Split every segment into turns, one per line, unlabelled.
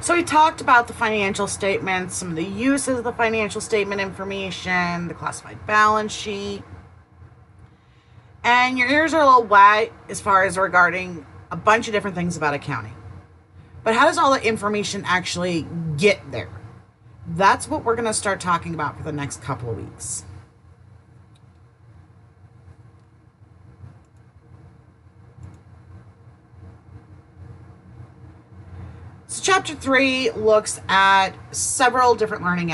So we talked about the financial statements, some of the uses of the financial statement information, the classified balance sheet. And your ears are a little wet as far as regarding a bunch of different things about accounting. But how does all the information actually get there? That's what we're going to start talking about for the next couple of weeks. So chapter 3 looks at several different learning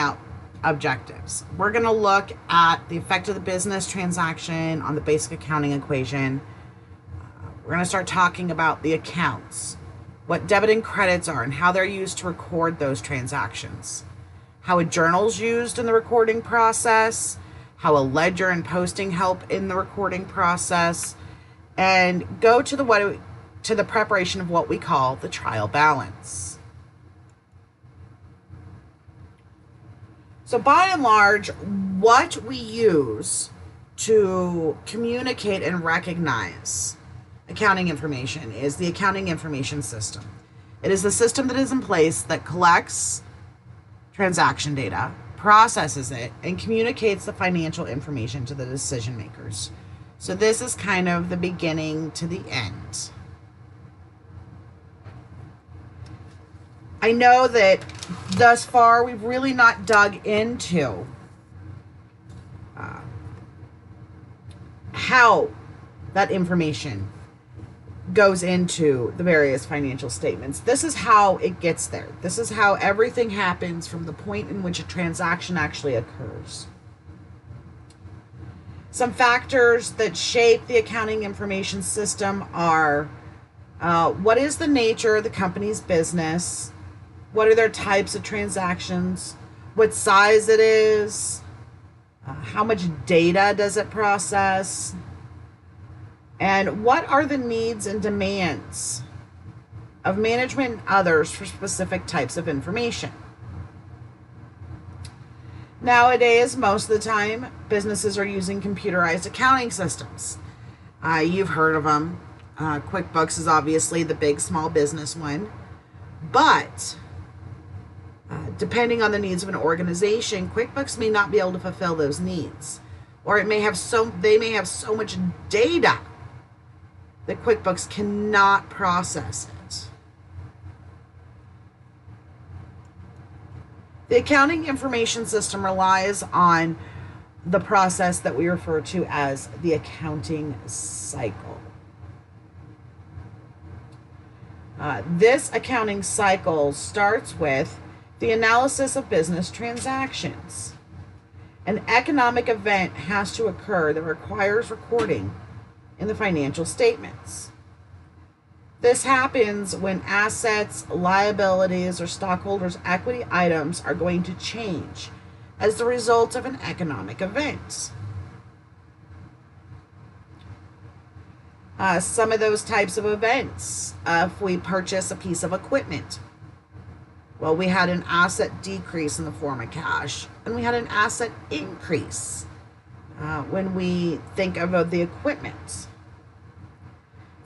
objectives. We're going to look at the effect of the business transaction on the basic accounting equation. We're going to start talking about the accounts, what debit and credits are and how they're used to record those transactions, how a journal is used in the recording process, how a ledger and posting help in the recording process, and go to the preparation of what we call the trial balance. So by and large, what we use to communicate and recognize accounting information is the accounting information system. It is the system that is in place that collects transaction data, processes it, and communicates the financial information to the decision makers. So this is kind of the beginning to the end. I know that thus far we've really not dug into how that information goes into the various financial statements. This is how it gets there. This is how everything happens from the point in which a transaction actually occurs. Some factors that shape the accounting information system are what is the nature of the company's business? What are their types of transactions? What size it is? How much data does it process? And what are the needs and demands of management and others for specific types of information? Nowadays, most of the time, businesses are using computerized accounting systems. You've heard of them. QuickBooks is obviously the big small business one. But depending on the needs of an organization, QuickBooks may not be able to fulfill those needs. Or they may have so much data that QuickBooks cannot process it. The accounting information system relies on the process that we refer to as the accounting cycle. This accounting cycle starts with the analysis of business transactions. An economic event has to occur that requires recording in the financial statements. This happens when assets, liabilities, or stockholders' equity items are going to change as the result of an economic event. Some of those types of events, if we purchase a piece of equipment, well, we had an asset decrease in the form of cash, and we had an asset increase when we think of the equipment.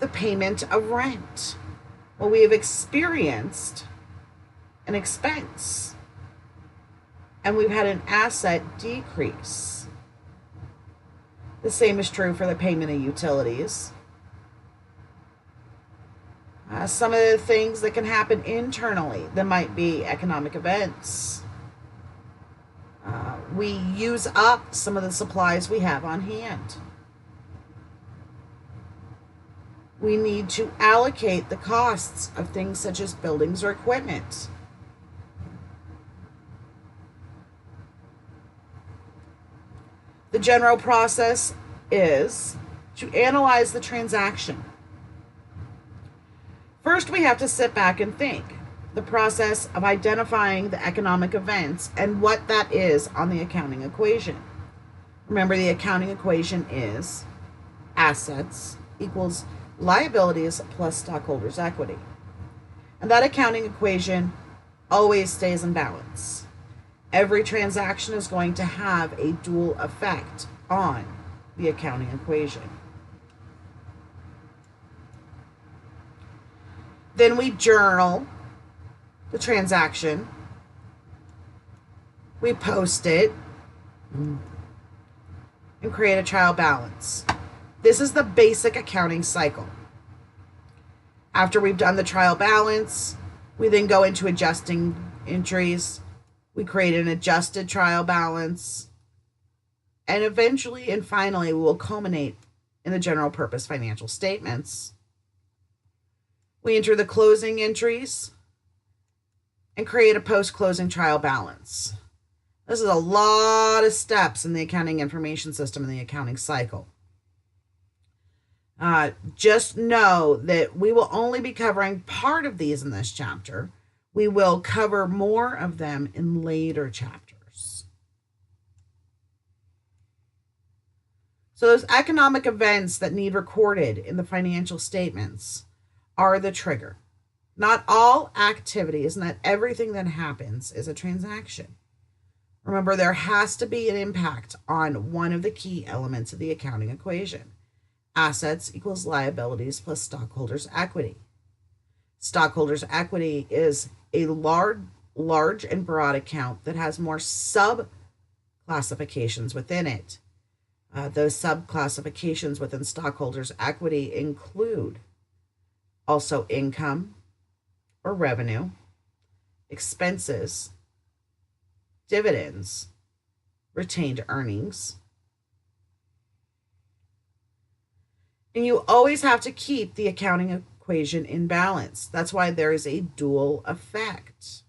The payment of rent. Well, we have experienced an expense, and we've had an asset decrease. The same is true for the payment of utilities. Some of the things that can happen internally that might be economic events. We use up some of the supplies we have on hand. We need to allocate the costs of things such as buildings or equipment. The general process is to analyze the transaction. First, we have to sit back and think. The process of identifying the economic events and what that is on the accounting equation. Remember, the accounting equation is assets equals liabilities plus stockholders' equity. And that accounting equation always stays in balance. Every transaction is going to have a dual effect on the accounting equation. Then we journal the transaction, we post it, and create a trial balance. This is the basic accounting cycle. After we've done the trial balance, we then go into adjusting entries. We create an adjusted trial balance. And eventually and finally, we will culminate in the general purpose financial statements. We enter the closing entries and create a post-closing trial balance. This is a lot of steps in the accounting information system and the accounting cycle. Just know that we will only be covering part of these in this chapter. We will cover more of them in later chapters. So those economic events that need recorded in the financial statements are the trigger. Not all activities, not everything that happens is a transaction. Remember, there has to be an impact on one of the key elements of the accounting equation. Assets equals liabilities plus stockholders' equity. Stockholders' equity is a large and broad account that has more sub-classifications within it. Those sub-classifications within stockholders' equity include also income or revenue, expenses, dividends, retained earnings. And you always have to keep the accounting equation in balance. That's why there is a dual effect.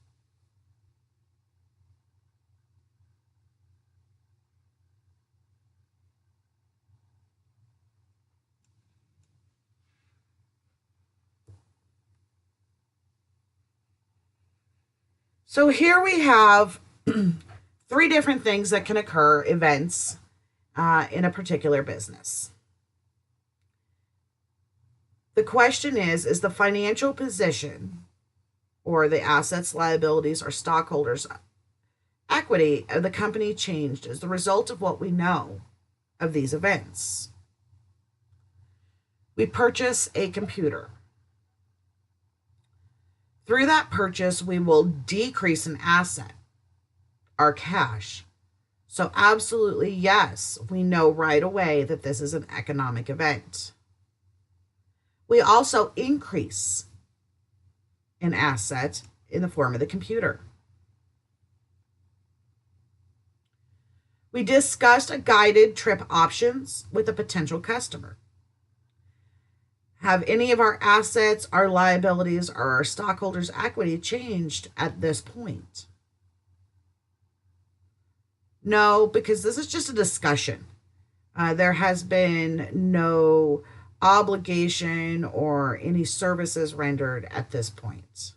So here we have three different things that can occur, events, in a particular business. The question is the financial position or the assets, liabilities, or stockholders' equity of the company changed as the result of what we know of these events? We purchase a computer. Through that purchase, we will decrease an asset, our cash. So absolutely, yes, we know right away that this is an economic event. We also increase an asset in the form of the computer. We discussed a guided trip options with a potential customer. Have any of our assets, our liabilities, or our stockholders' equity changed at this point? No, because this is just a discussion. There has been no obligation or any services rendered at this point.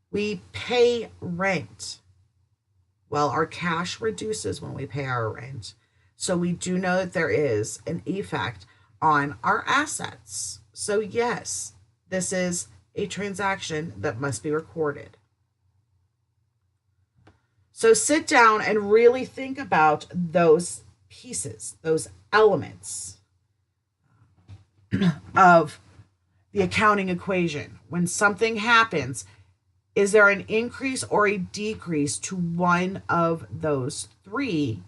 We pay rent. Well, our cash reduces when we pay our rent. So we do know that there is an effect on our assets. So yes, this is a transaction that must be recorded. So sit down and really think about those pieces, those elements of the accounting equation. When something happens, is there an increase or a decrease to one of those three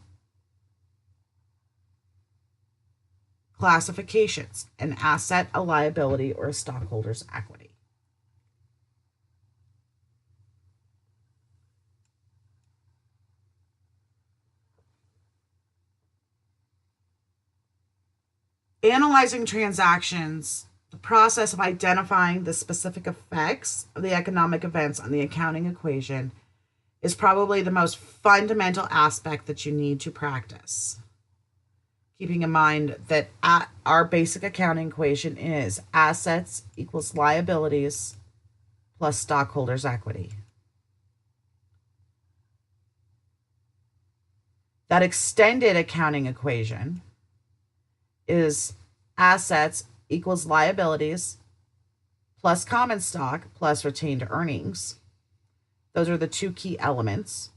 classifications: an asset, a liability, or a stockholder's equity? Analyzing transactions, the process of identifying the specific effects of the economic events on the accounting equation, is probably the most fundamental aspect that you need to practice. Keeping in mind that our basic accounting equation is assets equals liabilities plus stockholders' equity. That extended accounting equation is assets equals liabilities plus common stock plus retained earnings. Those are the two key elements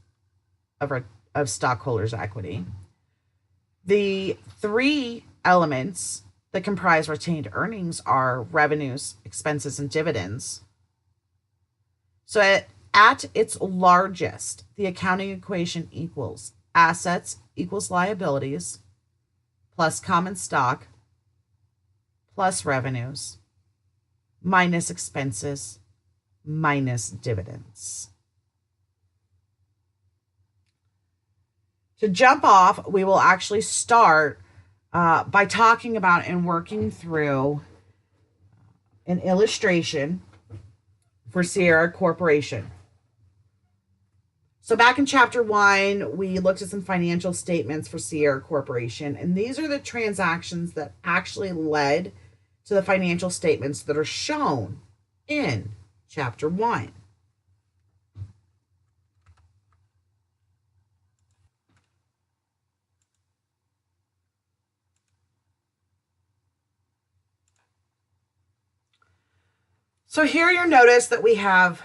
of stockholders' equity. The three elements that comprise retained earnings are revenues, expenses, and dividends. So at its largest, the accounting equation equals assets equals liabilities plus common stock plus revenues minus expenses minus dividends. To jump off, we will actually start by talking about and working through an illustration for Sierra Corporation. So back in chapter 1, we looked at some financial statements for Sierra Corporation, and these are the transactions that actually led to the financial statements that are shown in chapter 1. So here you'll notice that we have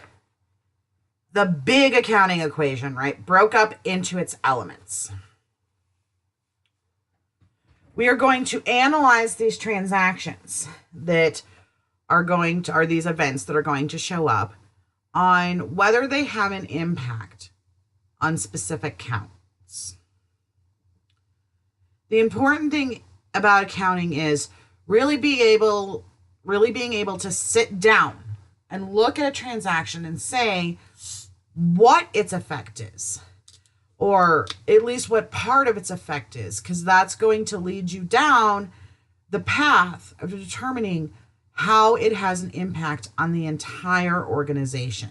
the big accounting equation, right? Broke up into its elements. We are going to analyze these transactions that are these events that are going to show up on whether they have an impact on specific counts. The important thing about accounting is really being able to sit down and look at a transaction and say what its effect is, or at least what part of its effect is, because that's going to lead you down the path of determining how it has an impact on the entire organization.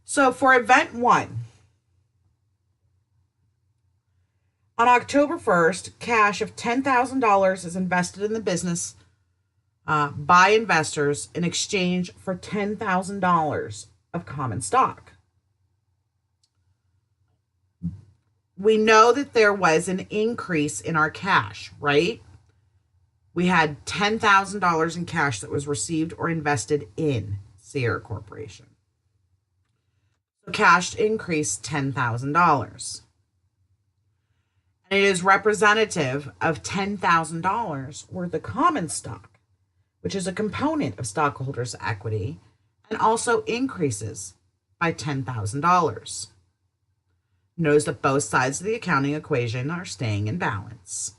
So for event 1, on October 1st, cash of $10,000 is invested in the business by investors in exchange for $10,000 of common stock. We know that there was an increase in our cash, right? We had $10,000 in cash that was received or invested in Sierra Corporation. So cash increased $10,000. And it is representative of $10,000 worth of common stock, which is a component of stockholders' equity and also increases by $10,000. Notice that both sides of the accounting equation are staying in balance.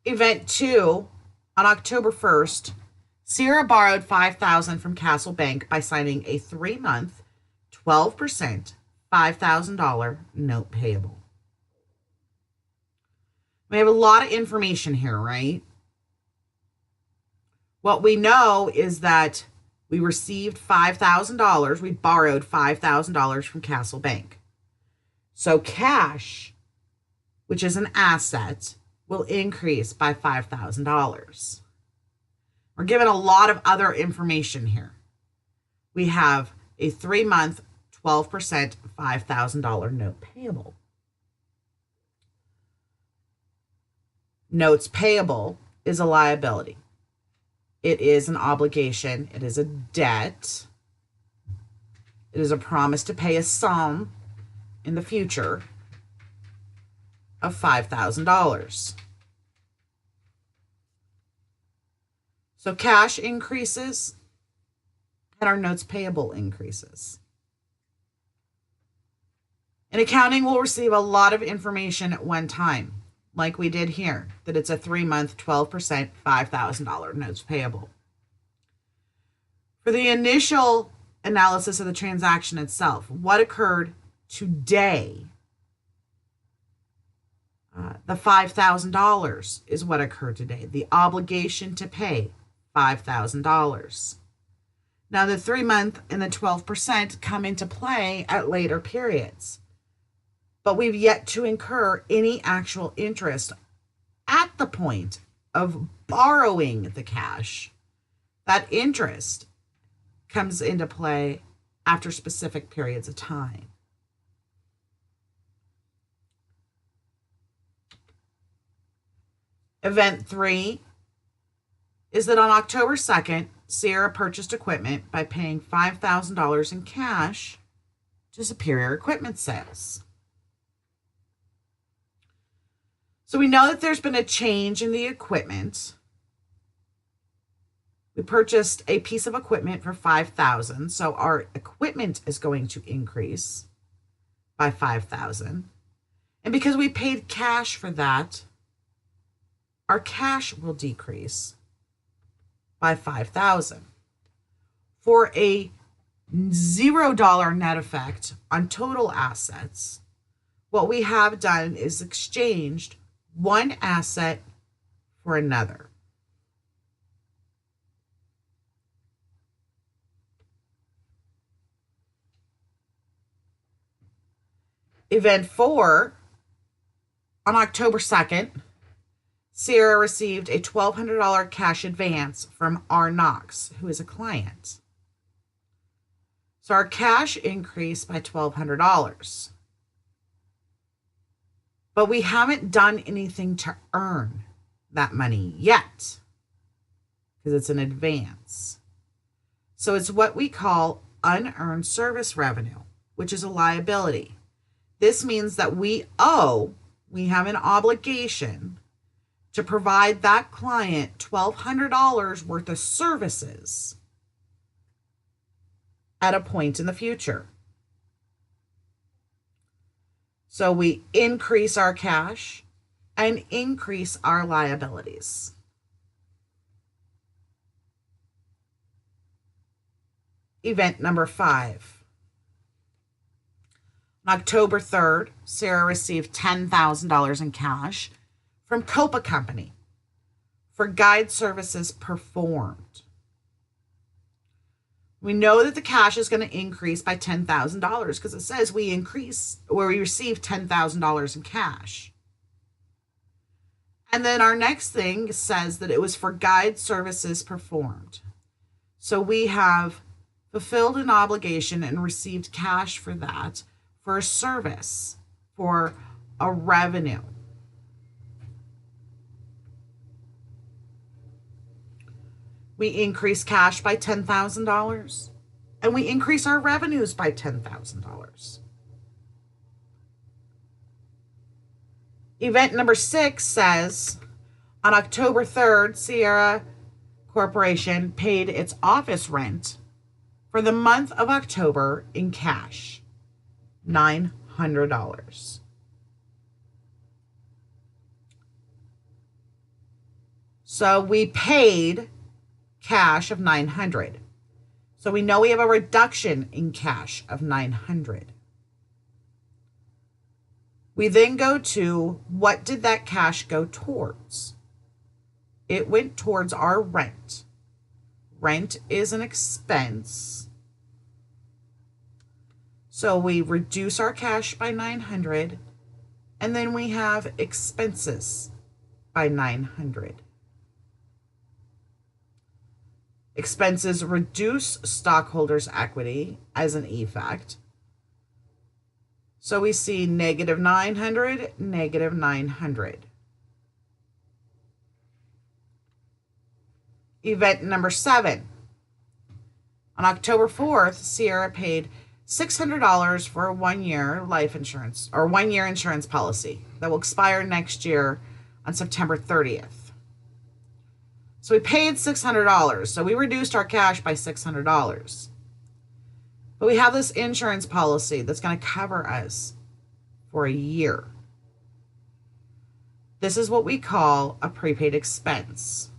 Event 2, on October 1st, Sierra borrowed $5,000 from Castle Bank by signing a 3-month, 12%, $5,000 note payable. We have a lot of information here, right? What we know is that we received $5,000, we borrowed $5,000 from Castle Bank. So cash, which is an asset, will increase by $5,000. We're given a lot of other information here. We have a 3-month, 12%, $5,000 note payable. Notes payable is a liability. It is an obligation. It is a debt. It is a promise to pay a sum in the future of $5,000. So cash increases and our notes payable increases. In accounting, we'll receive a lot of information at one time, like we did here, that it's a 3-month, 12%, $5,000 notes payable. For the initial analysis of the transaction itself, what occurred today? The $5,000 is what occurred today. The obligation to pay $5,000. Now, the 3-month and the 12% come into play at later periods, but we've yet to incur any actual interest at the point of borrowing the cash. That interest comes into play after specific periods of time. Event 3 is that on October 2nd, Sierra purchased equipment by paying $5,000 in cash to Superior Equipment Sales. So we know that there's been a change in the equipment. We purchased a piece of equipment for $5,000, so our equipment is going to increase by $5,000. And because we paid cash for that, our cash will decrease by $5,000. For a $0 net effect on total assets, what we have done is exchanged one asset for another. Event 4, on October 2nd, Sierra received a $1,200 cash advance from R. Knox, who is a client. So our cash increased by $1,200. But we haven't done anything to earn that money yet, because it's an advance. So it's what we call unearned service revenue, which is a liability. This means that we have an obligation to provide that client $1,200 worth of services at a point in the future. So we increase our cash and increase our liabilities. Event number 5. On October 3rd, Sarah received $10,000 in cash from Copa Company for guide services performed. We know that the cash is going to increase by $10,000 because it says we received $10,000 in cash. And then our next thing says that it was for guide services performed. So we have fulfilled an obligation and received cash for that, for a service, for a revenue. We increase cash by $10,000 and we increase our revenues by $10,000. Event number 6 says, on October 3rd, Sierra Corporation paid its office rent for the month of October in cash, $900. So we paid cash of $900. So we know we have a reduction in cash of $900. We then go to, what did that cash go towards? It went towards our rent. Rent is an expense. So we reduce our cash by $900, and then we have expenses by $900. Expenses reduce stockholders' equity as an effect. So we see negative $900, negative $900. Event number 7. On October 4th, Sierra paid $600 for a 1-year life insurance or 1-year insurance policy that will expire next year on September 30th. So we paid $600. So we reduced our cash by $600. But we have this insurance policy that's going to cover us for a year. This is what we call a prepaid expense.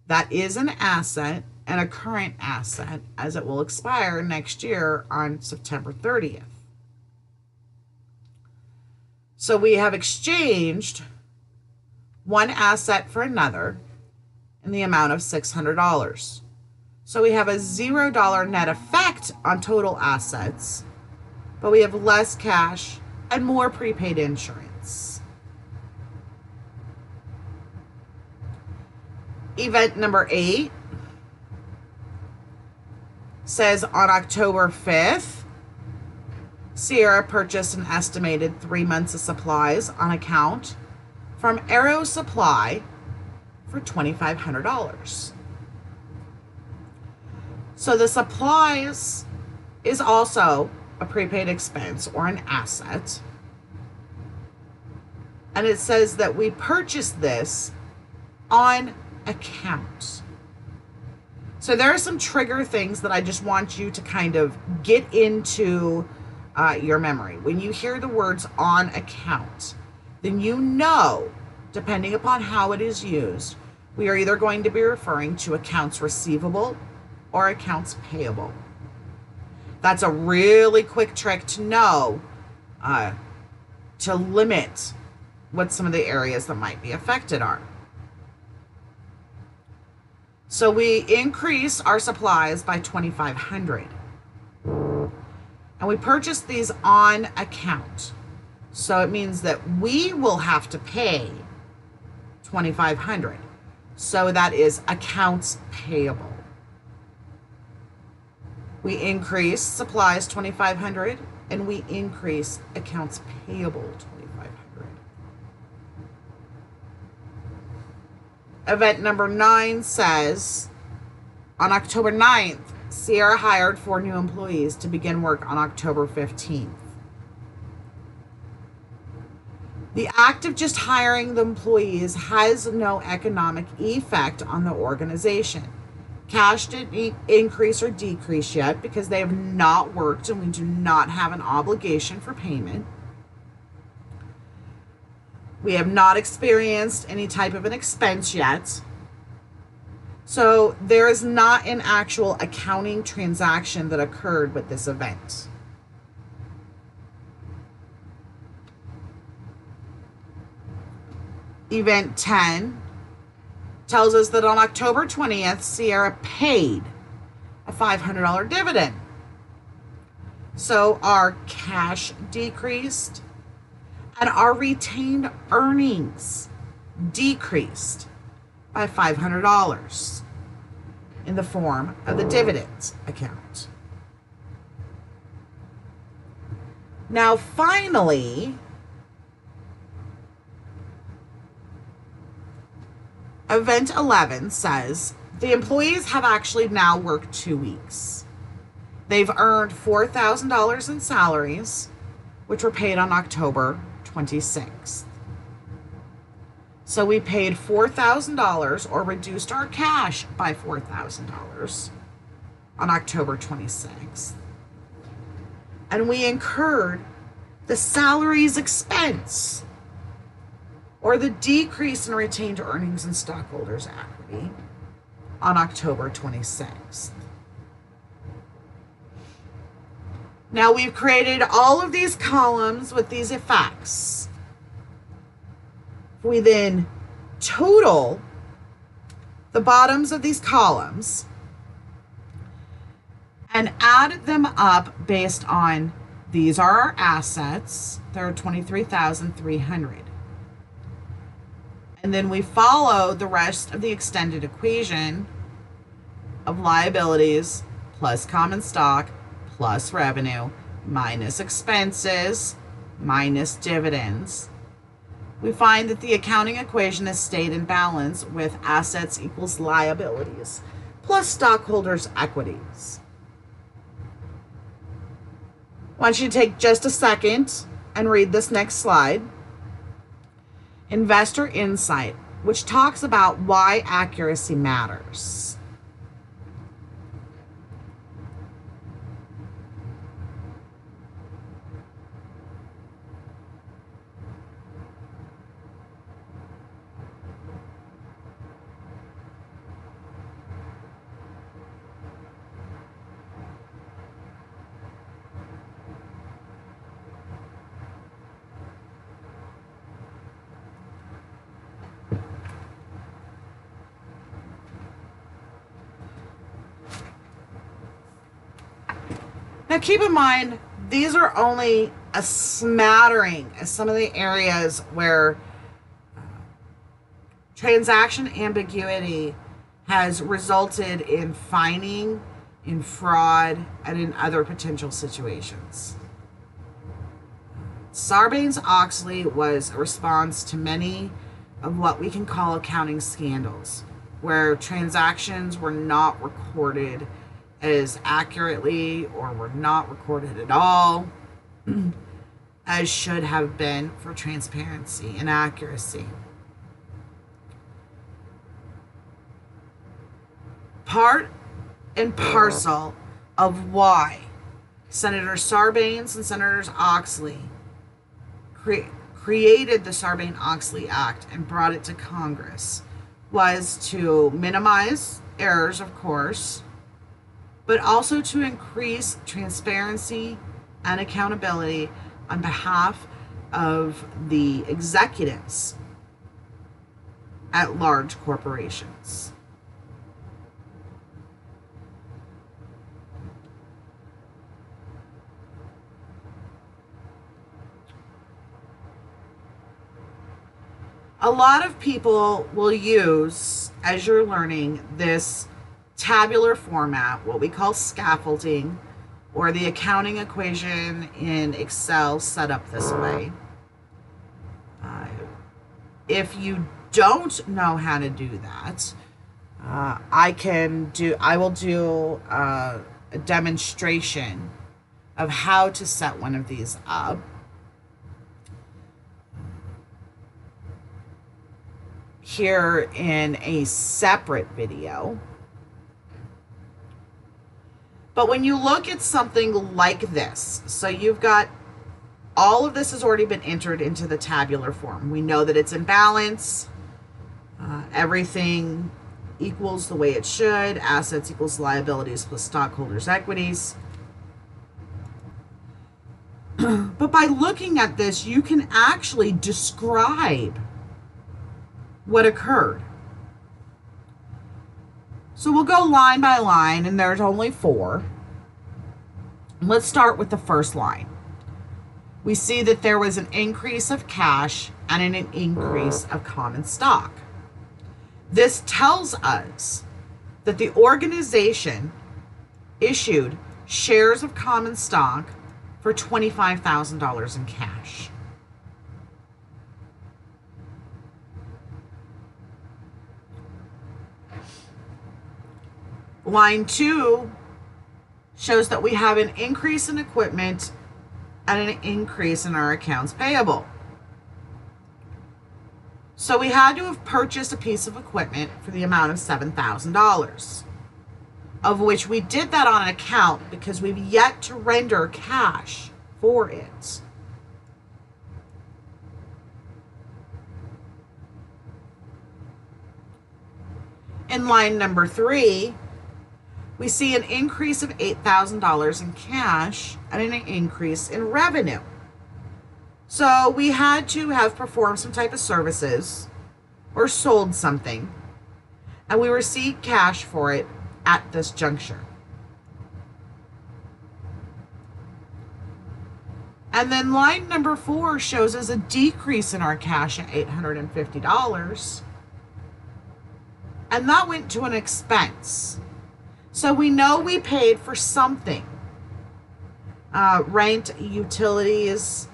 That is an asset and a current asset, as it will expire next year on September 30th. So we have exchanged one asset for another in the amount of $600. So we have a $0 net effect on total assets, but we have less cash and more prepaid insurance. Event number 8 says, on October 5th, Sierra purchased an estimated 3 months of supplies on account from Aero Supply for $2,500. So the supplies is also a prepaid expense or an asset. And it says that we purchased this on account. So there are some trigger things that I just want you to kind of get into your memory. When you hear the words on account, then you know, depending upon how it is used, we are either going to be referring to accounts receivable or accounts payable. That's a really quick trick to know to limit what some of the areas that might be affected are. So we increase our supplies by $2,500. And we purchased these on account. So it means that we will have to pay $2,500. So that is accounts payable. We increase supplies $2,500 and we increase accounts payable $2,500. Event number 9 says, on October 9th, Sierra hired 4 new employees to begin work on October 15th. The act of just hiring the employees has no economic effect on the organization. Cash didn't increase or decrease yet because they have not worked and we do not have an obligation for payment. We have not experienced any type of an expense yet. So there is not an actual accounting transaction that occurred with this event. Event 10 tells us that on October 20th, Sierra paid a $500 dividend. So our cash decreased and our retained earnings decreased by $500 in the form of the dividends account. Now, finally, Event 11 says the employees have actually now worked 2 weeks. They've earned $4,000 in salaries, which were paid on October 26th. So we paid $4,000 or reduced our cash by $4,000 on October 26th. And we incurred the salaries expense or the decrease in retained earnings and stockholders' equity on October 26th. Now we've created all of these columns with these effects. We then total the bottoms of these columns and add them up based on these are our assets. There are 23,300. And then we follow the rest of the extended equation of liabilities plus common stock plus revenue minus expenses minus dividends. We find that the accounting equation has stayed in balance with assets equals liabilities plus stockholders' equities. I want you to take just a second and read this next slide. Investor Insight, which talks about why accuracy matters. Now keep in mind, these are only a smattering of some of the areas where transaction ambiguity has resulted in fining, in fraud, and in other potential situations. Sarbanes-Oxley was a response to many of what we can call accounting scandals, where transactions were not recorded as accurately or were not recorded at all as should have been for transparency and accuracy. Part and parcel of why Senator Sarbanes and Senators Oxley created the Sarbanes-Oxley Act and brought it to Congress was to minimize errors, of course, but also to increase transparency and accountability on behalf of the executives at large corporations. A lot of people will use, as you're learning, this tabular format, what we call scaffolding, or the accounting equation in Excel set up this way. If you don't know how to do that, I will do a demonstration of how to set one of these up. Here in a separate video. But when you look at something like this, so you've got all of this has already been entered into the tabular form. We know that it's in balance. Everything equals the way it should. Assets equals liabilities plus stockholders' equities. But by looking at this, you can actually describe what occurred. So we'll go line by line, and there's only 4. Let's start with the first line. We see that there was an increase of cash and an increase of common stock. This tells us that the organization issued shares of common stock for $25,000 in cash. Line 2 shows that we have an increase in equipment and an increase in our accounts payable. So we had to have purchased a piece of equipment for the amount of $7,000, of which we did that on an account because we've yet to render cash for it. In line number 3, we see an increase of $8,000 in cash and an increase in revenue. So we had to have performed some type of services or sold something, and we received cash for it at this juncture. And then line number 4 shows us a decrease in our cash at $850, and that went to an expense. So we know we paid for something. Rent, utilities,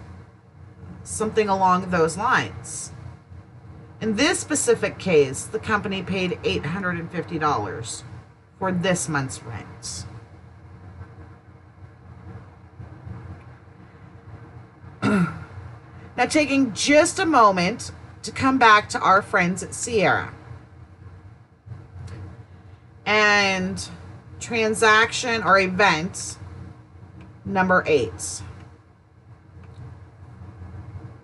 something along those lines. In this specific case, the company paid $850 for this month's rent. Now, taking just a moment to come back to our friends at Sierra. And transaction or event number 8.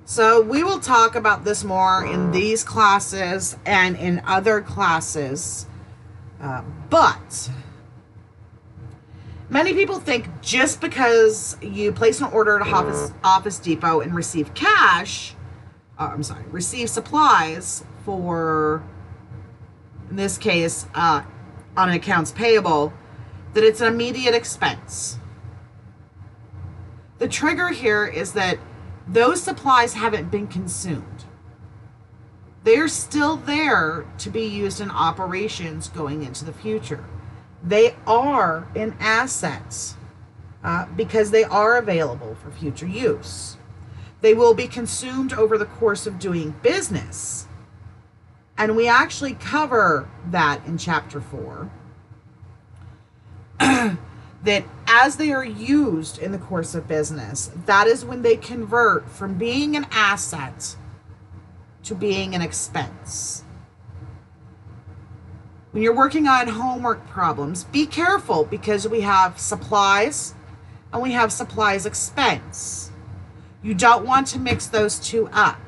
So we will talk about this more in these classes and in other classes, but many people think just because you place an order at Office Depot and receive receive supplies for, in this case, on accounts payable, that it's an immediate expense. The trigger here is that those supplies haven't been consumed. They're still there to be used in operations going into the future. They are in assets because they are available for future use. They will be consumed over the course of doing business. And we actually cover that in Chapter 4. that as they are used in the course of business, that is when they convert from being an asset to being an expense. When you're working on homework problems, be careful because we have supplies and we have supplies expense. You don't want to mix those two up.